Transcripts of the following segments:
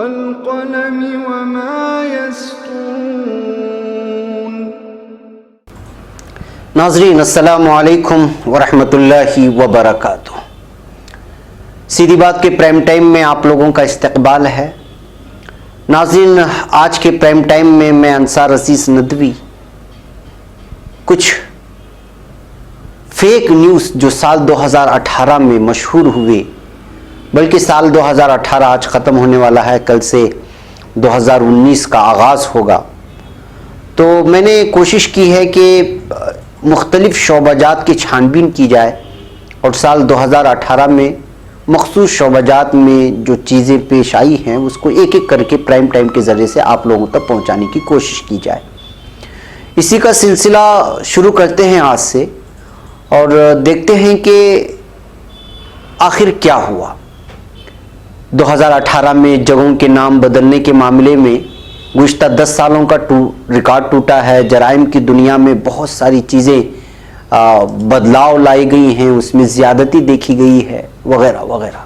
والقلم وما يسطرون۔ ناظرین السلام علیکم ورحمۃ اللہ وبرکاتہ۔ سیدھی بات کے پرائم ٹائم میں آپ لوگوں کا استقبال ہے۔ ناظرین، آج کے پرائم ٹائم میں انصار عزیز ندوی کچھ فیک نیوز جو سال 2018 میں مشہور ہوئے، بلکہ سال 2018 آج ختم ہونے والا ہے، کل سے 2019 کا آغاز ہوگا، تو میں نے کوشش کی ہے کہ مختلف شعبہ جات کی چھان بین کی جائے اور سال 2018 میں مخصوص شعبہ جات میں جو چیزیں پیش آئی ہیں اس کو ایک ایک کر کے پرائم ٹائم کے ذریعے سے آپ لوگوں تک پہنچانے کی کوشش کی جائے۔ اسی کا سلسلہ شروع کرتے ہیں آج سے اور دیکھتے ہیں کہ آخر کیا ہوا۔ 2018 میں جگہوں کے نام بدلنے کے معاملے میں گزشتہ 10 سالوں کا ریکارڈ ٹوٹا ہے۔ جرائم کی دنیا میں بہت ساری چیزیں بدلاؤ لائی گئی ہیں، اس میں زیادتی دیکھی گئی ہے وغیرہ وغیرہ۔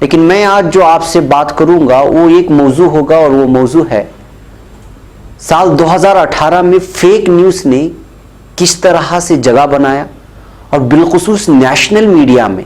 لیکن میں آج جو آپ سے بات کروں گا وہ ایک موضوع ہوگا، اور وہ موضوع ہے سال 2018 میں فیک نیوز نے کس طرح سے جگہ بنایا، اور بالخصوص نیشنل میڈیا میں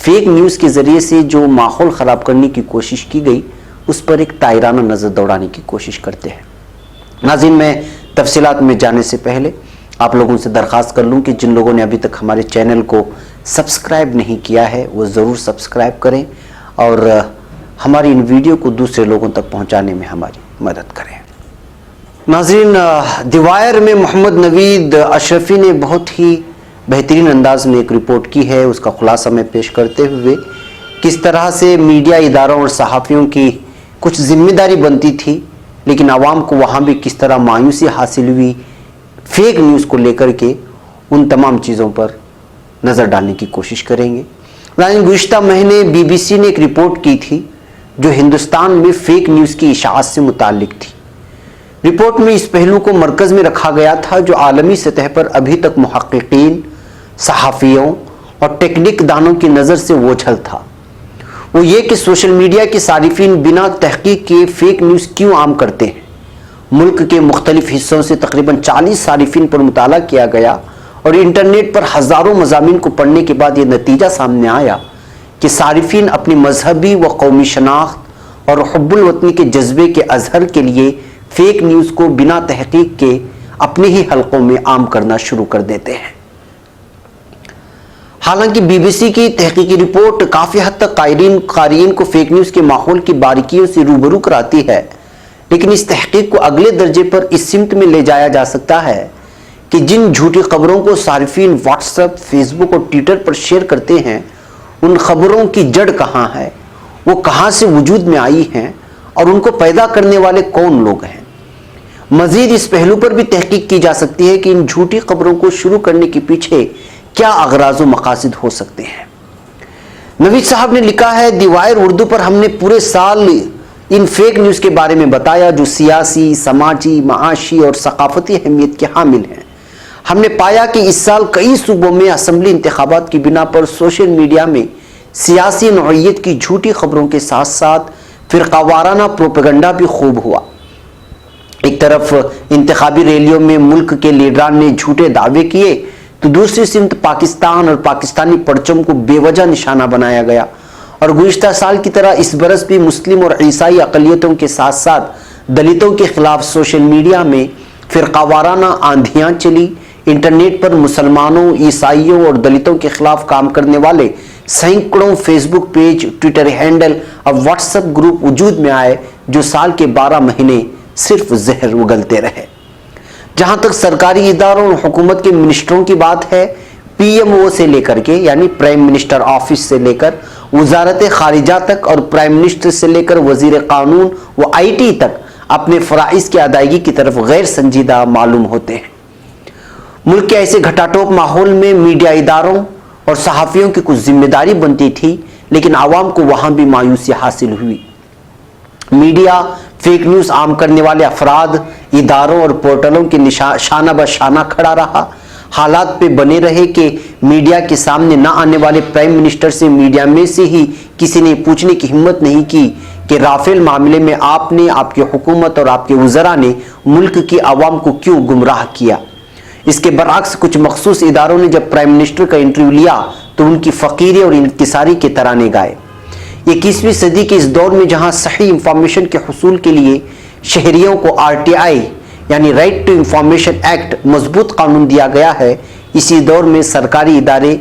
فیک نیوز کے ذریعے سے جو ماحول خراب کرنے کی کوشش کی گئی اس پر ایک تائرانہ نظر دوڑانے کی کوشش کرتے ہیں۔ ناظرین، میں تفصیلات میں جانے سے پہلے آپ لوگوں سے درخواست کر لوں کہ جن لوگوں نے ابھی تک ہمارے چینل کو سبسکرائب نہیں کیا ہے وہ ضرور سبسکرائب کریں اور ہماری ان ویڈیو کو دوسرے لوگوں تک پہنچانے میں ہماری مدد کریں۔ ناظرین، دی وائر میں محمد نوید اشرفی نے بہت ہی بہترین انداز میں ایک رپورٹ کی ہے، اس کا خلاصہ میں پیش کرتے ہوئے کس طرح سے میڈیا اداروں اور صحافیوں کی کچھ ذمہ داری بنتی تھی، لیکن عوام کو وہاں بھی کس طرح مایوسی حاصل ہوئی فیک نیوز کو لے کر کے، ان تمام چیزوں پر نظر ڈالنے کی کوشش کریں گے۔ گزشتہ مہینے بی بی سی نے ایک رپورٹ کی تھی جو ہندوستان میں فیک نیوز کی اشاعت سے متعلق تھی۔ رپورٹ میں اس پہلو کو مرکز میں رکھا گیا تھا جو عالمی سطح پر ابھی تک محققین، صحافیوں اور ٹیکنیک دانوں کی نظر سے اوجھل تھا، وہ یہ کہ سوشل میڈیا کے صارفین بنا تحقیق کے فیک نیوز کیوں عام کرتے ہیں۔ ملک کے مختلف حصوں سے تقریباً 40 صارفین پر مطالعہ کیا گیا اور انٹرنیٹ پر ہزاروں مضامین کو پڑھنے کے بعد یہ نتیجہ سامنے آیا کہ صارفین اپنی مذہبی و قومی شناخت اور حب الوطنی کے جذبے کے اظہار کے لیے فیک نیوز کو بنا تحقیق کے اپنے ہی حلقوں میں عام کرنا شروع کر دیتے ہیں۔ حالانکہ بی بی سی کی تحقیقی رپورٹ کافی حد تک قارئین کو فیک نیوز کے ماحول کی باریکیوں سے روبرو کراتی ہے، لیکن اس تحقیق کو اگلے درجے پر اس سمت میں لے جایا جا سکتا ہے کہ جن جھوٹی خبروں کو صارفین واٹس ایپ، فیس بک اور ٹویٹر پر شیئر کرتے ہیں، ان خبروں کی جڑ کہاں ہے، وہ کہاں سے وجود میں آئی ہیں اور ان کو پیدا کرنے والے کون لوگ ہیں۔ مزید اس پہلو پر بھی تحقیق کی جا سکتی ہے کہ ان جھوٹی خبروں کو شروع کرنے کے پیچھے کیا اغراض و مقاصد ہو سکتے ہیں۔ نوید صاحب نے لکھا ہے، دی وائر اردو پر ہم نے پورے سال ان فیک نیوز کے بارے میں بتایا جو سیاسی، سماجی، معاشی اور ثقافتی اہمیت کے حامل ہیں۔ ہم نے پایا کہ اس سال کئی صوبوں میں اسمبلی انتخابات کی بنا پر سوشل میڈیا میں سیاسی نوعیت کی جھوٹی خبروں کے ساتھ ساتھ فرقہ وارانہ پروپیگنڈا بھی خوب ہوا۔ ایک طرف انتخابی ریلیوں میں ملک کے لیڈران نے جھوٹے دعوے کیے تو دوسری سمت پاکستان اور پاکستانی پرچم کو بے وجہ نشانہ بنایا گیا، اور گزشتہ سال کی طرح اس برس بھی مسلم اور عیسائی اقلیتوں کے ساتھ ساتھ دلتوں کے خلاف سوشل میڈیا میں فرقہ وارانہ آندھیاں چلی۔ انٹرنیٹ پر مسلمانوں، عیسائیوں اور دلتوں کے خلاف کام کرنے والے سینکڑوں فیس بک پیج، ٹویٹر ہینڈل اور واٹس ایپ گروپ وجود میں آئے جو سال کے 12 مہینے صرف زہر اگلتے رہے۔ جہاں تک سرکاری اداروں اور حکومت کے منسٹروں کی بات ہے، پی ایم او سے لے کر کے یعنی پرائم منسٹر آفس سے لے کر وزارت خارجہ تک اور پرائم منسٹر سے لے کر وزیر قانون و آئی ٹی تک اپنے فرائض کی ادائیگی کی طرف غیر سنجیدہ معلوم ہوتے ہیں۔ ملک کے ایسے گھٹاٹوپ ماحول میں میڈیا اداروں اور صحافیوں کی کچھ ذمہ داری بنتی تھی، لیکن عوام کو وہاں بھی مایوسی حاصل ہوئی۔ میڈیا فیک نیوز عام کرنے والے افراد، اداروں اور پورٹلوں کے شانہ بہ شانہ کھڑا رہا۔ حالات پہ بنے رہے کہ میڈیا کے سامنے نہ آنے والے پرائم منسٹر سے میڈیا میں سے ہی کسی نے پوچھنے کی ہمت نہیں کی کہ رافیل معاملے میں آپ نے، آپ کی حکومت اور آپ کے وزراء نے ملک کی عوام کو کیوں گمراہ کیا۔ اس کے برعکس کچھ مخصوص اداروں نے جب پرائم منسٹر کا انٹرویو لیا تو ان کی فقیری اور انکساری کے ترانے گائے۔ 21ویں صدی کے اس دور میں جہاں صحیح انفارمیشن کے حصول کے لیے شہریوں کو RTI یعنی رائٹ ٹو انفارمیشن ایکٹ مضبوط قانون دیا گیا ہے، اسی دور میں سرکاری ادارے،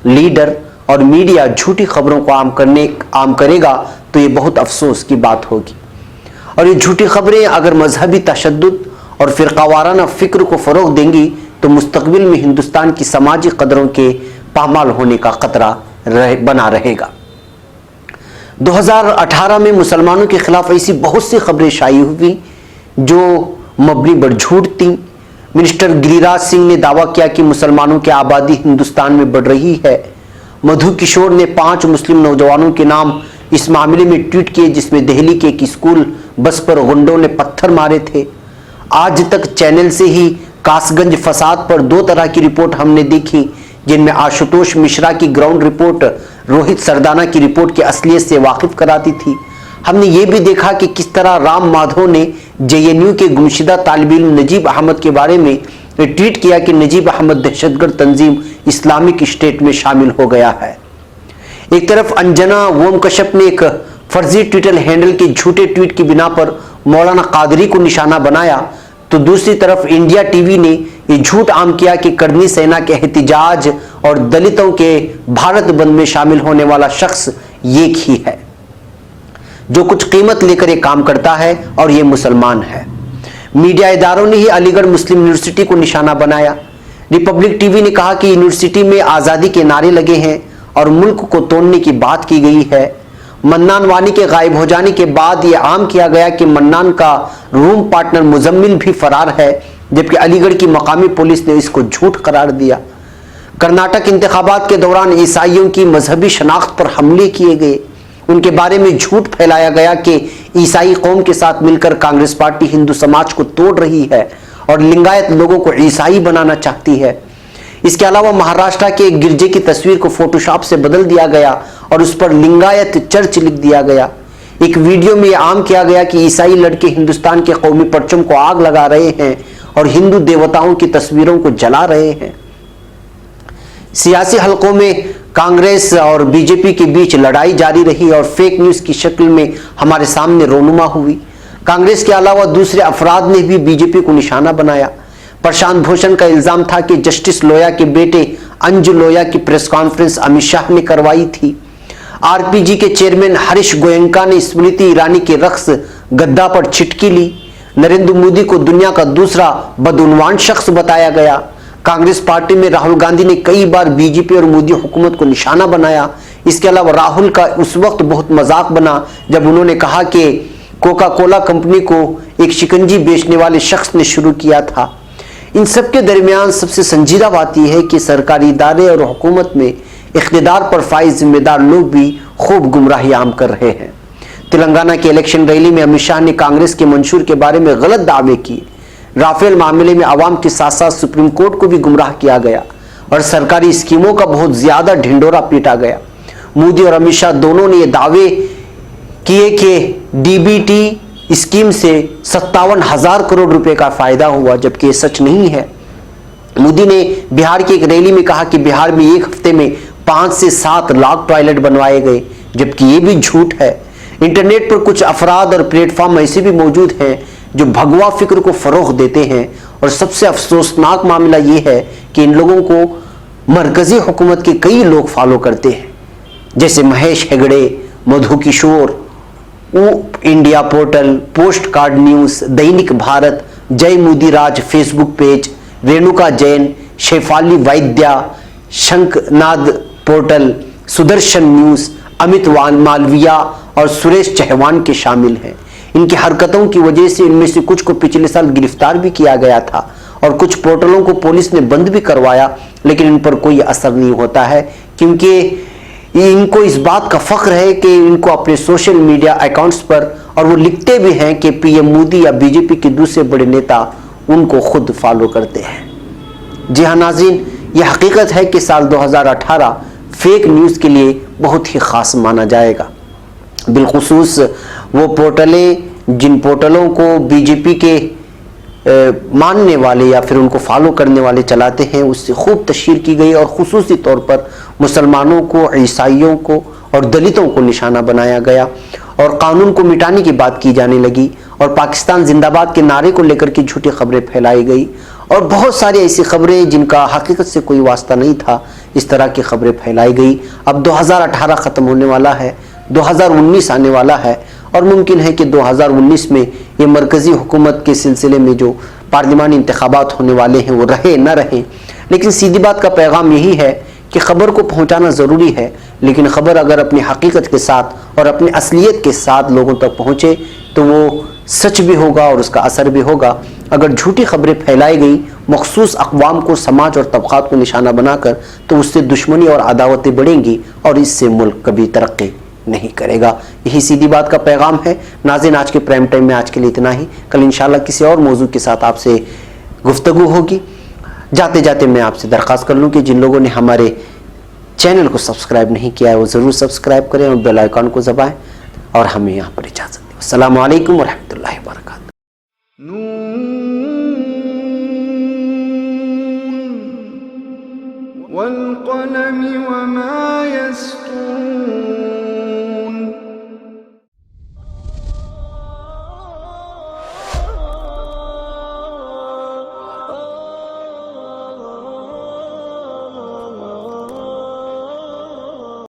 لیڈر اور میڈیا جھوٹی خبروں کو عام کرے گا تو یہ بہت افسوس کی بات ہوگی۔ اور یہ جھوٹی خبریں اگر مذہبی تشدد اور فرقہ وارانہ فکر کو فروغ دیں گی تو مستقبل میں ہندوستان کی سماجی قدروں کے پامال ہونے کا خطرہ بنا رہے گا۔ 2018 میں مسلمانوں کے خلاف ایسی بہت سی خبریں شائع ہوئی جو مبنی بر جھوٹ تھیں۔ منسٹر گری راج سنگھ نے دعویٰ کیا کہ مسلمانوں کی آبادی ہندوستان میں بڑھ رہی ہے۔ مدھو کشور نے 5 مسلم نوجوانوں کے نام اس معاملے میں ٹویٹ کیے جس میں دہلی کے ایک اسکول بس پر غنڈوں نے پتھر مارے تھے۔ آج تک چینل سے ہی کاس گنج فساد پر 2 طرح کی رپورٹ ہم نے دیکھی، جن میں آشوتوش مشرا کی گراؤنڈ رپورٹ روہت سردانا کی رپورٹ کی اصلیت سے واقف کراتی تھی۔ ہم نے یہ بھی دیکھا کہ کس طرح رام مادھو نے JNU کے گمشدہ طالب علم نجیب احمد کے بارے میں ٹویٹ کیا کہ نجیب احمد دہشت گرد تنظیم اسلامک اسٹیٹ میں شامل ہو گیا ہے۔ ایک طرف انجنا ووم کشپ نے ایک فرضی ٹویٹر ہینڈل کے جھوٹے ٹویٹ کی بنا پر مولانا قادری کو نشانہ بنایا تو دوسری طرف انڈیا ٹی وی نے یہ جھوٹ عام کیا کہ کرنی سینا کے احتجاج اور دلتوں کے بھارت بند میں شامل ہونے والا شخص ایک ہی ہے جو کچھ قیمت لے کر یہ کام کرتا ہے اور یہ مسلمان ہے۔ میڈیا اداروں نے ہی علی گڑھ مسلم یونیورسٹی کو نشانہ بنایا۔ ریپبلک ٹی وی نے کہا کہ یونیورسٹی میں آزادی کے نعرے لگے ہیں اور ملک کو توڑنے کی بات کی گئی ہے۔ منان وانی کے غائب ہو جانے کے بعد یہ عام کیا گیا کہ منان کا روم پارٹنر مزمل بھی فرار ہے، جبکہ علی گڑھ کی مقامی پولیس نے اس کو جھوٹ قرار دیا۔ کرناٹک انتخابات کے دوران عیسائیوں کی مذہبی شناخت پر حملے کیے گئے، ان کے بارے میں جھوٹ پھیلایا گیا کہ عیسائی قوم کے ساتھ مل کر کانگریس پارٹی ہندو سماج کو توڑ رہی ہے اور لنگایت لوگوں کو عیسائی بنانا چاہتی ہے۔ اس کے علاوہ مہاراشٹر کے ایک گرجے کی تصویر کو فوٹو شاپ سے بدل دیا گیا اور اس پر لنگایت چرچ لکھ دیا گیا۔ ایک ویڈیو میں یہ عام کیا گیا کہ عیسائی لڑکے ہندوستان کے قومی پرچم کو آگ لگا رہے ہیں اور ہندو دیوتاؤں کی تصویروں کو جلا رہے ہیں۔ سیاسی حلقوں میں کانگریس اور BJP کے بیچ لڑائی جاری رہی اور فیک نیوز کی شکل میں ہمارے سامنے رونما ہوئی۔ کانگریس کے علاوہ دوسرے افراد نے بھی BJP کو نشانہ بنایا۔ پرشانت بھوشن کا الزام تھا کہ جسٹس لویا کے بیٹے انجو لویا کی پریس کانفرنس امت شاہ نے کروائی تھی۔ RPG کے چیئرمین ہریش گوینکا نے اسمرتی ایرانی کے رقص گدا پر چٹکی لی۔ نریندر مودی کو دنیا کا دوسرا بدعنوان شخص بتایا گیا۔ کانگریس پارٹی میں راہل گاندھی نے کئی بار BJP اور مودی حکومت کو نشانہ بنایا۔ اس کے علاوہ راہل کا اس وقت بہت مذاق بنا جب انہوں نے کہا کہ کوکا کولا کمپنی کو ایک شکنجی بیچنے والے شخص نے شروع کیا تھا۔ ان سب کے درمیان سب سے سنجیدہ بات یہ ہے کہ سرکاری ادارے اور حکومت میں اقتدار پر فائز ذمہ دار لوگ بھی خوب گمراہی عام کر رہے ہیں۔ تلنگانہ کے الیکشن ریلی میں امت شاہ نے کانگریس کے منشور کے بارے میں غلط دعوے کیے۔ رافیل معاملے میں عوام کے ساتھ ساتھ سپریم کورٹ کو بھی گمراہ کیا گیا اور سرکاری اسکیموں کا بہت زیادہ ڈھنڈورا پیٹا گیا۔ مودی اور امت شاہ دونوں نے یہ دعوے کیے کہ DBT اسکیم سے 57,000 کروڑ روپے کا فائدہ ہوا، جبکہ یہ سچ نہیں ہے۔ مودی نے بہار کی ایک ریلی میں کہا کہ بہار میں ایک ہفتے میں 5 سے 7 لاکھ ٹوائلٹ بنوائے گئے، جبکہ یہ بھی جھوٹ ہے۔ انٹرنیٹ پر کچھ افراد اور پلیٹ فارم ایسے بھی موجود ہیں جو بھگوا فکر کو فروغ دیتے ہیں، اور سب سے افسوسناک معاملہ یہ ہے کہ ان لوگوں کو مرکزی حکومت کے کئی لوگ فالو کرتے ہیں، جیسے Mahesh Hegde, Madhu Kishwar, India portal, postcard news, Dainik Bharat, Jai Modi Raj Facebook page, Renuka Jain, Shefali Vaidya, Shankhnaad portal, Sudarshan news, امت مالویا اور سریش چہوان کے شامل ہیں۔ ان کی حرکتوں کی وجہ سے ان میں سے کچھ کو پچھلے سال گرفتار بھی کیا گیا تھا اور کچھ پورٹلوں کو پولیس نے بند بھی کروایا، لیکن ان پر کوئی اثر نہیں ہوتا ہے کیونکہ ان کو اس بات کا فخر ہے کہ ان کو اپنے سوشل میڈیا اکاؤنٹس پر، اور وہ لکھتے بھی ہیں کہ PM مودی یا BJP کے دوسرے بڑے نیتا ان کو خود فالو کرتے ہیں۔ جی ہاں ناظرین، یہ حقیقت ہے کہ سال 2018 فیک نیوز کے لیے بہت ہی خاص مانا جائے گا، بالخصوص وہ پورٹلیں جن پورٹلوں کو بی جے پی کے ماننے والے یا پھر ان کو فالو کرنے والے چلاتے ہیں، اس سے خوب تشہیر کی گئی اور خصوصی طور پر مسلمانوں کو، عیسائیوں کو اور دلتوں کو نشانہ بنایا گیا اور قانون کو مٹانے کی بات کی جانے لگی اور پاکستان زندہ باد کے نعرے کو لے کر کے جھوٹی خبریں پھیلائی گئی اور بہت ساری ایسی خبریں جن کا حقیقت سے کوئی واسطہ نہیں تھا، اس طرح کی خبریں پھیلائی گئی۔ اب 2018 ختم ہونے والا ہے، 2019 آنے والا ہے اور ممکن ہے کہ 2019 میں یہ مرکزی حکومت کے سلسلے میں جو پارلیمانی انتخابات ہونے والے ہیں وہ رہے نہ رہیں، لیکن سیدھی بات کا پیغام یہی ہے کہ خبر کو پہنچانا ضروری ہے، لیکن خبر اگر اپنی حقیقت کے ساتھ اور اپنی اصلیت کے ساتھ لوگوں تک پہنچے تو وہ سچ بھی ہوگا اور اس کا اثر بھی ہوگا۔ اگر جھوٹی خبریں پھیلائی گئی مخصوص اقوام کو، سماج اور طبقات کو نشانہ بنا کر، تو اس سے دشمنی اور عداوتیں بڑھیں گی اور اس سے ملک کبھی ترقی نہیں کرے گا۔ یہی سیدھی بات کا پیغام ہے۔ ناظرین، آج کے پرائم ٹائم میں آج کے لیے اتنا ہی، کل انشاءاللہ کسی اور موضوع کے ساتھ آپ سے گفتگو ہوگی۔ جاتے جاتے میں آپ سے درخواست کر لوں کہ جن لوگوں نے ہمارے چینل کو سبسکرائب نہیں کیا ہے وہ ضرور سبسکرائب کریں اور بیل آئیکن کو دبائیں اور ہمیں یہاں پر اجازت دیں۔ السلام علیکم ورحمۃ اللہ وبرکاتہ۔ والقلم وما